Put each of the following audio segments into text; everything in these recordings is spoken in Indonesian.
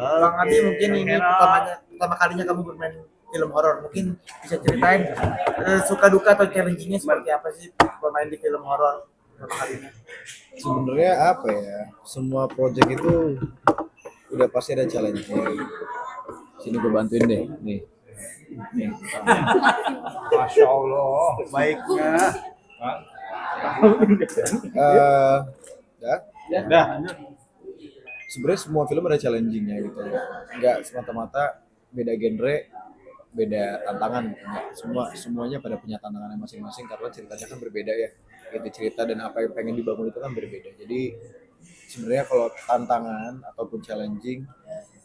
Bang Abi, mungkin ini pertama kalinya kamu bermain film horor. Mungkin bisa ceritain suka duka atau challenging-nya seperti apa sih bermain di film horor pertama kalinya? Sebenarnya apa ya? Semua project itu udah pasti ada challenge-nya. Sini gue bantuin deh, nih. Masya Allah, baiknya. Eh, ya. Dah. Sebenarnya semua film ada challenging-nya gitu. Nggak semata-mata beda genre, beda tantangan. Nggak, semuanya pada punya tantangannya masing-masing karena ceritanya kan berbeda ya. Gitu cerita dan apa yang pengen dibangun itu kan berbeda. Jadi sebenarnya kalau tantangan ataupun challenging,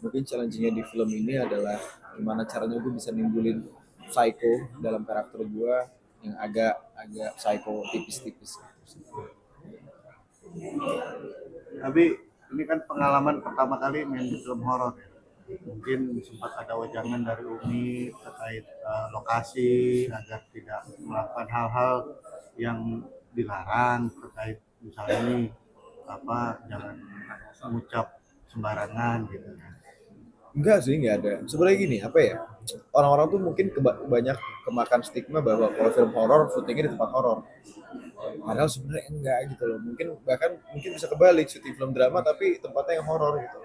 mungkin challengingnya di film ini adalah gimana caranya gue bisa nimbulin psycho dalam karakter gue yang agak psycho tipis-tipis. Tapi ini kan pengalaman pertama kali main di film horor ya. Mungkin sempat ada wejangan dari Umi terkait lokasi agar tidak melakukan hal-hal yang dilarang terkait misalnya nih jangan mengucap sembarangan gitu kan. Enggak sih, enggak ada. Sebenarnya gini, apa ya? Orang-orang tuh mungkin banyak kemakan stigma bahwa kalau film horor syutingnya di tempat horor. Padahal sebenarnya enggak gitu loh. Mungkin bisa kebalik syuting film drama tapi tempatnya yang horor gitu.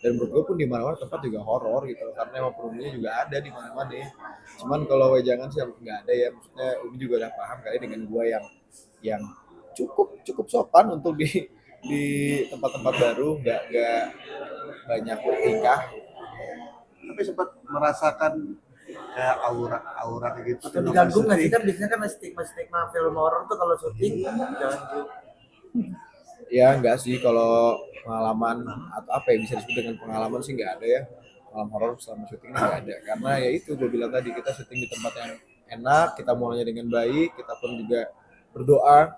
Dan menurut gue pun di mana-mana tempat juga horor gitu loh. Karena emang penghuninya juga ada di mana-mana ya. Cuman kalau wejangan sih enggak ada ya. Maksudnya Umi juga udah paham kali dengan gue yang cukup sopan untuk di tempat-tempat baru, enggak banyak bertingkah. Tapi sempat merasakan kayak aura kayak gitu. Atau diganggu nggak sih, kan biasanya kan stigma film horor tuh kalau syuting ganggu. Ya enggak sih, kalau pengalaman atau apa ya bisa disebut dengan pengalaman sih enggak ada ya. Pengalaman horor selama syuting enggak ada. Karena ya itu gue bilang tadi, kita syuting di tempat yang enak, kita mulainya dengan baik, kita pun juga berdoa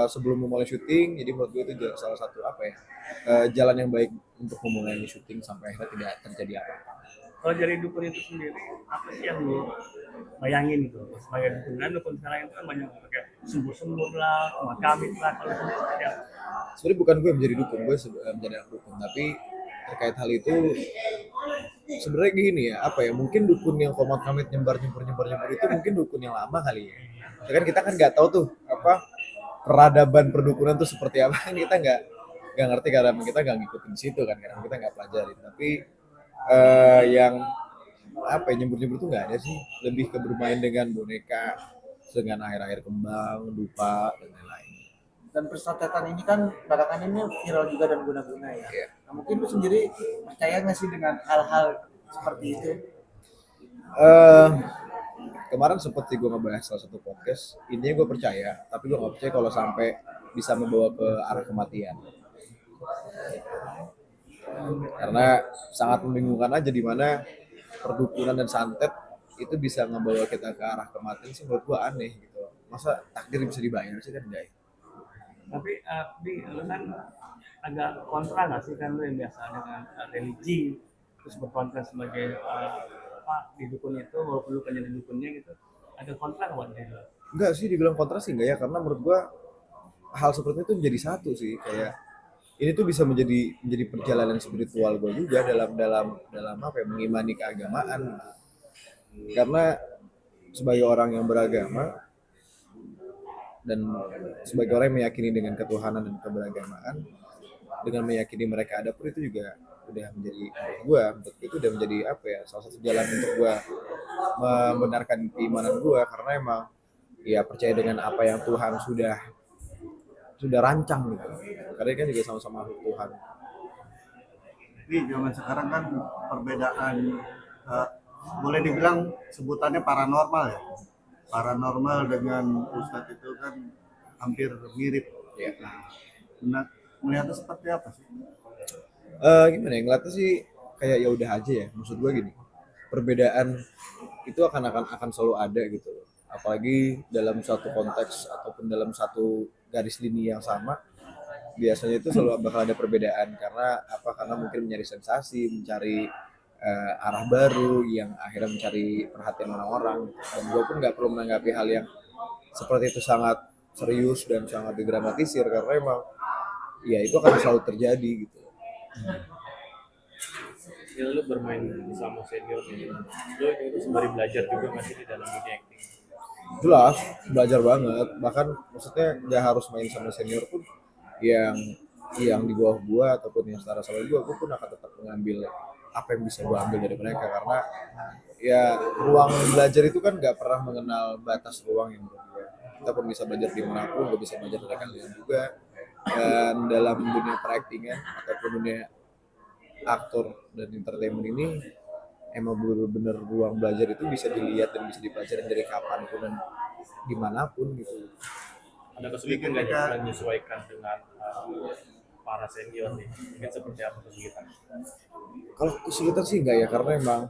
sebelum memulai syuting. Jadi menurut gue itu salah satu jalan yang baik untuk memulai syuting sampai akhirnya tidak terjadi apa-apa. Kalau dari dukun itu sendiri, apa sih yang lu bayangin gitu? Sebagai dukun kan, dukun sekarang itu kan banyak pakai sembur-sembur lah, makamit lah, kalau seperti apa? Sebenarnya bukan gue menjadi dukun, gue menjadi anak dukun, tapi terkait hal itu sebenarnya gini ya, apa ya, mungkin dukun yang komat kamit nyembar itu mungkin dukun yang lama kali ya. Kita kan nggak tahu tuh apa peradaban perdukunan tuh seperti apa, kan kita nggak ngerti karena kita nggak ngikutin situ kan, karena kita nggak pelajari. Tapi yang apa ya, nyembur tuh nggak ada sih, lebih ke bermain dengan boneka, dengan air kembang, dupa dan lain-lain. Dan persantetan ini kan belakangan ini viral juga dan guna-guna ya. Iya. Nah, mungkin lu sendiri percaya nggak sih dengan hal-hal seperti itu? Kemarin seperti gue ngebahas salah satu podcast, intinya gue percaya, tapi gue nggak percaya kalau sampai bisa membawa ke arah kematian. Karena sangat membingungkan aja di mana perdukunan dan santet itu bisa ngebawa kita ke arah kematian sih, menurut gue aneh gitu. Masa takdir bisa dibayar sih, kan enggak ya? Tapi lu kan agak kontra nggak sih, kan lu yang biasa dengan religi terus berkontra sebagai di dukun itu, walaupun lu kan jadi dukunnya gitu, ada kontra nggak buat dia? Enggak sih, dibilang kontra sih enggak ya, karena menurut gue hal seperti itu menjadi satu sih, kayak ini tuh bisa menjadi perjalanan spiritual gue juga dalam apa ya, mengimani keagamaan. Karena sebagai orang yang beragama dan sebagai orang yang meyakini dengan ketuhanan dan keberagamaan, dengan meyakini mereka ada pun, itu juga udah menjadi menurut itu udah menjadi apa ya, salah satu jalan untuk gue membenarkan keimanan gue, karena emang ya percaya dengan apa yang Tuhan sudah rancang gitu. Karena kan juga sama-sama Tuhan. Ini zaman sekarang kan perbedaan boleh dibilang sebutannya paranormal ya. Paranormal dengan Ustadz itu kan hampir mirip. Ya. Nah, melihatnya seperti apa sih? Gimana ya, ngeliatnya sih kayak ya udah aja ya. Maksud gue gini, perbedaan itu akan selalu ada gitu loh. Apalagi dalam suatu konteks ataupun dalam satu garis lini yang sama, biasanya itu selalu bakal ada perbedaan. Karena mungkin mencari sensasi, mencari arah baru yang akhirnya mencari perhatian orang-orang. Dan gue pun nggak perlu menanggapi hal yang seperti itu sangat serius dan sangat didramatisir, karena emang ya itu akan selalu terjadi gitu. Ya, lu bermain sama senior nih, lu itu sembari belajar juga masih di dalam dunia acting. Jelas belajar banget, bahkan maksudnya nggak harus main sama senior pun, yang di bawah gua ataupun yang setara sama gua pun akan tetap mengambil apa yang bisa gua ambil dari mereka, karena ya ruang belajar itu kan nggak pernah mengenal batas ruang yang berbeda. Kita pun bisa belajar dimanapun, gua bisa belajar dari kalian juga. Dan dalam dunia peraktingan ataupun dunia aktor dan entertainment ini emang bener-bener ruang belajar itu bisa dilihat dan bisa dipelajari dari kapanpun dan dimanapun gitu. Ada kesulitan nggak ya menyesuaikan dengan para senior nih? Mungkin seperti apa kesulitan? Kalau kesulitan sih enggak ya, karena emang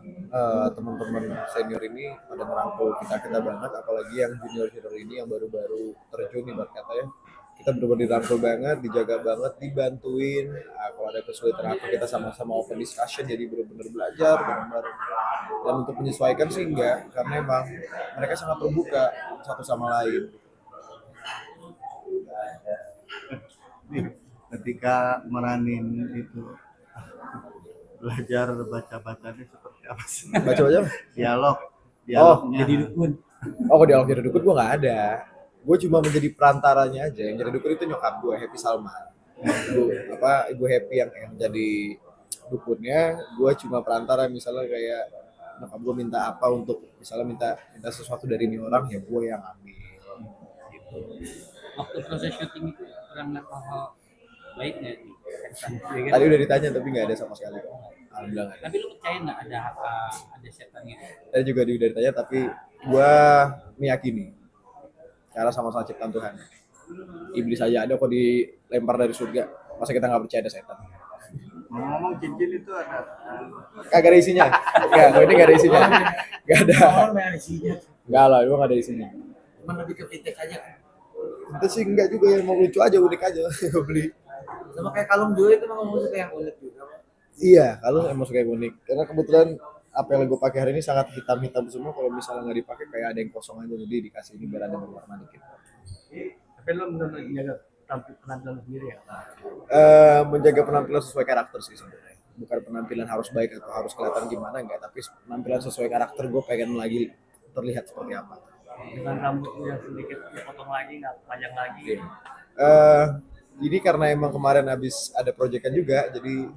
teman-teman senior ini pada merangkul kita banget, apalagi yang junior ini yang baru-baru terjun ibarat kata ya. Kita benar-benar dirangkul banget, dijaga banget, dibantuin. Kalau ada kesulitan apa kita sama-sama open discussion, jadi benar-benar belajar bareng-bareng. Dan untuk menyesuaikan sih enggak, karena emang mereka sangat terbuka satu sama lain. Nih, ketika meranin itu belajar baca-bacanya seperti apa sih? Baca-baca apa? Dialognya. Jadi dukun. Oh, dialog jadi dukun gue nggak ada. Gue cuma menjadi perantaranya aja. Yang jadi dukun itu nyokap gue, Happy Salman. Ibu Happy yang jadi dukunnya. Gue cuma perantara, misalnya kayak nyokap gue minta apa untuk misalnya minta sesuatu dari ini orang, ya gue yang ambil. Gitu. Waktu proses syuting itu pernah ngeliat hal-hal baik nggak nih? Tadi udah ditanya tapi nggak ada sama sekali. Alhamdulillah nggak ada. Tapi lu percaya nggak ada setan gitu? Tadi juga udah ditanya tapi gue meyakini karena sama-sama ciptaan Tuhan. Iblis aja ada kok dilempar dari surga. Masa kita nggak percaya ada setan? Ngomong cincin itu ada. Kagak ada isinya. Enggak, ini nggak ada isinya. Nggak ada. Orang yang isinya. Enggak lah, itu nggak ada isinya. Cuman lebih ke fintech aja kan. Itu sih enggak juga, yang mau lucu aja, unik aja. Gue beli. Sama kayak kalung juga itu emang suka yang unik juga. Iya, kalau emang suka yang unik. Karena kebetulan apa yang gue pakai hari ini sangat hitam-hitam semua. Kalau misalnya nggak dipakai kayak ada yang kosong aja, jadi dikasih ini biar ada berwarna dikit. Tapi lo menurut menjaga penampilan lo sendiri ya? Menjaga penampilan sesuai karakter sih sebenarnya. Bukan penampilan harus baik atau harus kelihatan gimana, enggak, tapi penampilan sesuai karakter. Gue pengen lagi terlihat seperti apa. Dengan rambut yang sedikit dipotong lagi, nggak panjang lagi. Jadi karena emang kemarin habis ada proyekan juga, jadi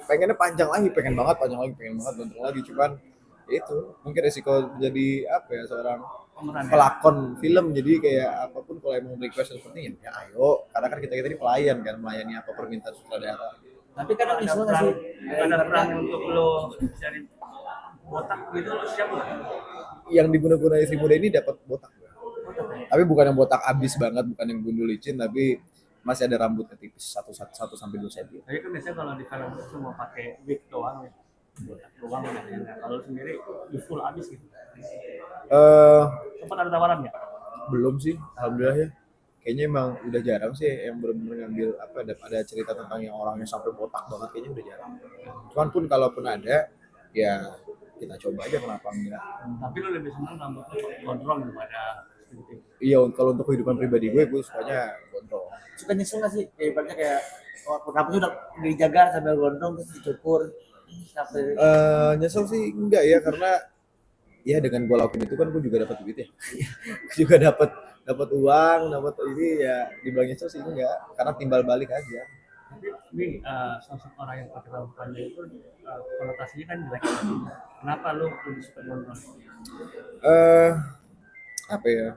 pengennya panjang lagi, pengen banget gondrong lagi. Cuman ya itu mungkin resiko menjadi apa ya, seorang Pemeran. pelakon film. Jadi kayak apapun kalau emang request seperti ini ya ayo, karena kan kita ini pelayan kan, melayani apa permintaan sutradara. Tapi kadang Ada nyesel nggak perang, sih? ada perang untuk lo cari botak gitu, lo siap nggak? Yang diguna-guna istri muda ini dapat botak, tapi bukan yang botak abis banget, bukan yang gundul licin, tapi masih ada rambutnya tipis 1 sampai 2 cm. Tapi kan biasanya kalau di film itu cuma pakai wig doang ya, botak doang biasanya. Kalau lo sendiri di full abis gitu. Sempat ada tawaran nggak? Belum sih, alhamdulillah ya. Kayaknya emang udah jarang sih yang benar-benar ngambil apa, ada cerita tentang yang orangnya sampai botak banget, kayaknya udah jarang. Cuman pun kalaupun ada, ya kita coba aja, kenapa enggak. Tapi lo lebih senang rambut lo gondrong daripada sedikit. Iya, kalau untuk kehidupan pribadi gue sukanya gondrong. Suka nyesel nggak sih? Kayak ibaratnya kayak rambutnya udah dijaga sambil gondrong terus dicukur sampai Nyesel sih enggak ya, karena ya dengan gue lakuin itu kan gue juga dapat duit ya. Gue juga dapat uang, dapat ini, ya dibilang nyesel sih enggak, karena timbal balik aja. Tapi ini sosok orang yang pakai rambut panjang itu konotasinya kan jelek. Kenapa lo lebih suka gondrong? Apa ya,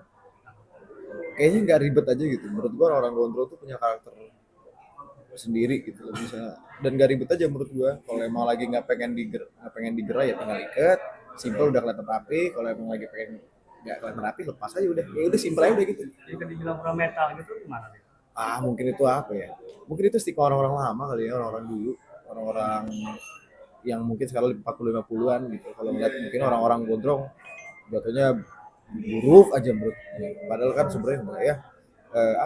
kayaknya nggak ribet aja gitu. Menurut gua orang gondrong tuh punya karakter sendiri gitu loh, bisa, dan nggak ribet aja menurut gua. Kalau emang lagi nggak pengen digerai ya tinggal ikat, simple, udah kelihatan rapi. Kalau emang lagi pengen nggak kelihatan rapi, lepas aja udah, ya udah simple aja udah gitu. Jadi kan dibilang pro metal gitu gimana nih? Mungkin itu apa ya, mungkin itu stigma orang-orang lama kali ya, orang-orang dulu, orang-orang yang mungkin sekarang 40-50-an gitu. Kalau ngeliat mungkin orang-orang gondrong jatuhnya buruk aja menurut gue. Padahal kan sebenarnya enggak ya.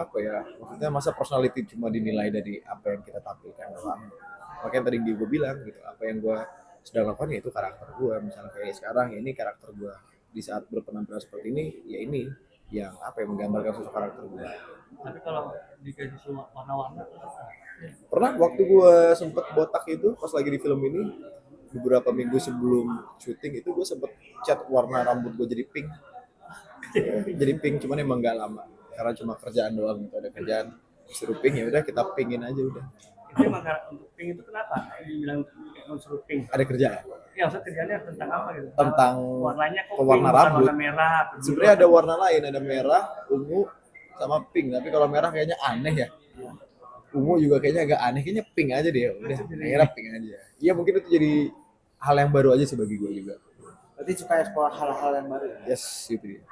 Apa ya, maksudnya masa personality cuma dinilai dari apa yang kita tampilkan doang. Makanya tadi gue bilang gitu, apa yang gue sedang lakukan ya itu karakter gue. Misalnya kayak sekarang ya ini karakter gue, di saat berpenampilan seperti ini ya ini yang apa yang menggambarkan sosok karakter gue. Tapi kalau dikasih semua warna-warna, Pernah waktu gue sempet botak itu pas lagi di film ini, beberapa minggu sebelum syuting itu gue sempet cat warna rambut gue jadi pink. Jadi pink, cuman emang gak lama karena cuma kerjaan doang gitu, ada kerjaan suruh pink ya udah kita pinkin aja udah. Itu emang untuk pink itu kenapa dibilang unsur pink? Ada kerjaan Ya, maksudnya kerjanya tentang apa gitu? tentang Warnanya kok pewarna pink, bukan rambut. warna merah. atau biru? Sebenarnya ada warna lain, ada merah, ungu, sama pink. Tapi kalau merah kayaknya aneh ya. Ungu juga kayaknya agak aneh, kayaknya pink aja deh. Udah, akhirnya pink aja. Iya mungkin itu jadi hal yang baru aja sih bagi gue juga. Berarti suka eksplor hal-hal yang baru. Yes, gitu dia.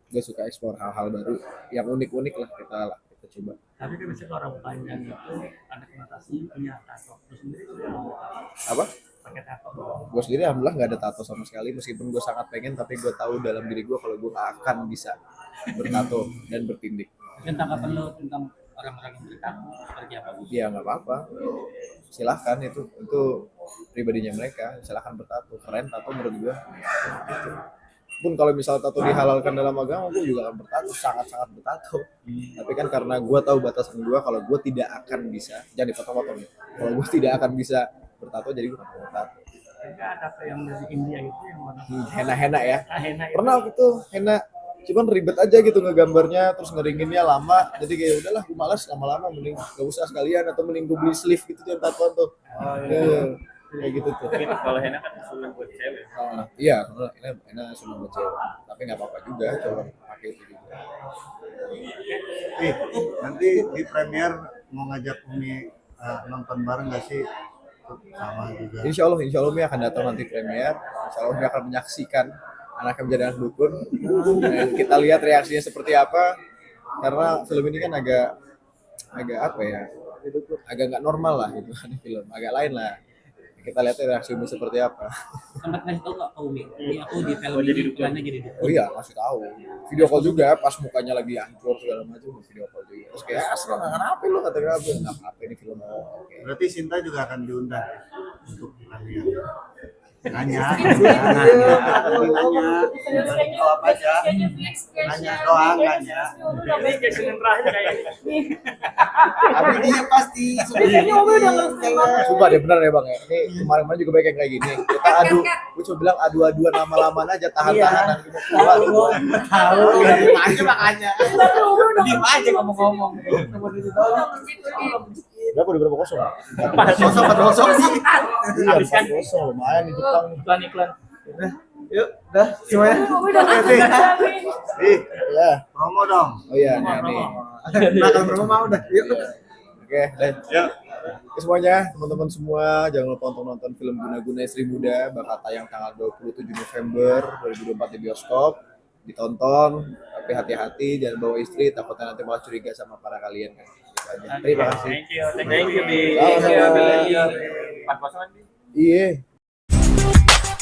Gue suka eksplor hal-hal baru, yang unik-unik lah kita coba. Tapi kan biasanya orang panjang itu ada konotasi punya tato. Terus sendiri mau Apa? pakai tato. Gue sendiri alhamdulillah nggak ada tato sama sekali, meskipun gue sangat pengen, tapi gue tahu dalam diri gue kalau gue nggak akan bisa bertato dan bertindik. Dan tanggapan lo tentang orang-orang yang bertato seperti apa, Bu? Ya nggak apa-apa, silahkan, itu pribadinya mereka, silahkan bertato, keren tato menurut gue. Gitu. Pun kalau misal tato dihalalkan dalam agama, gue juga akan bertato, sangat-sangat bertato. Tapi kan karena gue tahu batasan gue, kalau gue tidak akan bisa, jangan dipotong-potong ya. Kalau gue tidak akan bisa bertato, jadi gue akan bertato. Juga tato yang dari India itu yang warna Henna-henna ya. henna itu. Pernah waktu itu henna, cuman ribet aja gitu ngegambarnya, terus ngeringinnya lama. Jadi kayak udahlah, gue malas lama-lama, mending gak usah sekalian, atau mending gue beli sleeve gitu yang tatoan tuh. Kayak gitu tuh. Mungkin kalau henna kan sulit buat cewek. Iya, ini cuma buat cewek. Tapi nggak apa-apa juga kalau pakai itu juga. Nanti di premier mau ngajak Umi nonton bareng nggak sih? Sama juga. Insya Allah Umi akan datang nanti premier. Insya Allah Umi akan menyaksikan anaknya menjadi anak dukun. Dan kita lihat reaksinya seperti apa. Karena film ini kan agak apa ya? Agak nggak normal lah gitu kan film. Agak lain lah. Kita lihat reaksi Umi seperti apa. Sempat ngasih tau nggak ke Umi? Ini aku di film Oh, jadi ini dukun. perannya jadi dukun. Oh iya, masih tahu. Video call juga pas mukanya lagi hancur segala macam, video call juga. Terus kayak asal kenapa lu kata kenapa? Enggak apa ini film. Oke. Berarti Sinta juga akan diundang ya untuk premier. Nanya. Jawab aja. Nanya doang, nanya. Ini kayak Senin terakhir kayaknya. Tapi dia pasti Sumpah deh bener ya Bang ya. Ini kemarin-kemarin juga banyak yang kayak gini. Kita adu, gue cuma bilang adu-aduan lama-lama aja, tahan-tahanan gitu. tahu aja makanya. Diem aja ngomong-ngomong. Nomor 7 tahun. Berapa kosong? Kosong sih. Iya, 4-0 lumayan di Jepang nih. Iklan. Yuk, dah semuanya. Ya. Promo dong. Oh iya, nih. Nah, kalau promo mau dah. Yuk. Oke, dan Oke, semuanya, teman-teman semua, jangan lupa untuk nonton film Guna-Guna Istri Muda, bakal tayang tanggal 27 November 2024 di bioskop. Ditonton, tapi hati-hati, jangan bawa istri, takutnya nanti malah curiga sama para kalian kan. Terima kasih. Thank you, Bi. Sama-sama. Thank you, Bi. 4-0 lagi. Iya.